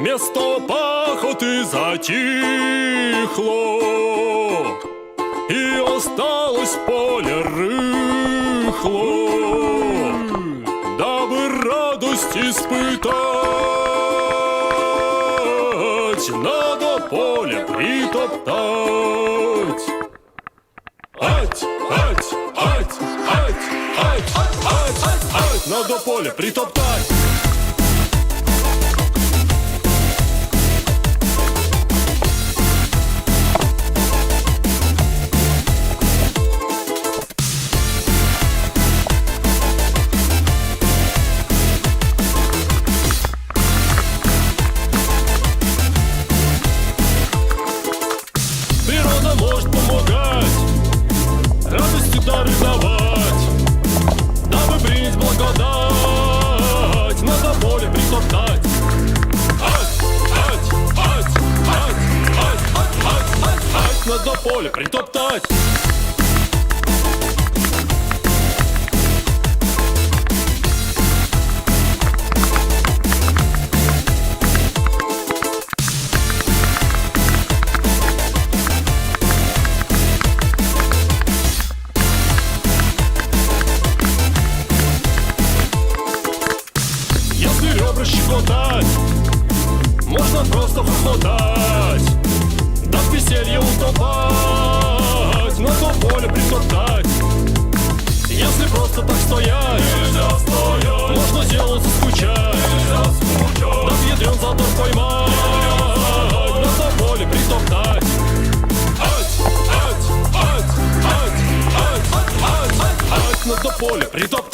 Место пахоты затихло, и осталось поле рыхло. Дабы радость испытать, надо поле притоптать. Ать, ать, ать, ать, ать, ать, ать, надо поле притоптать. Природа может помогать, радости дары давать. Дабы принять благодать, надо поле притоптать. Ать, ать, ать, ать, ать, ать, ать, ать, ать, надо поле притоптать. Если ребра щекотать, можно просто хохотать, да в веселье утопать, на то поле притоптать. Если просто так стоять, нельзя стоять, можно сделаться скучать, нельзя скучать, да в ядрен затор поймать, на то поле притоптать. Ать, ать, ать, ать, ать, ать, ать, ать, на то поле притоптать.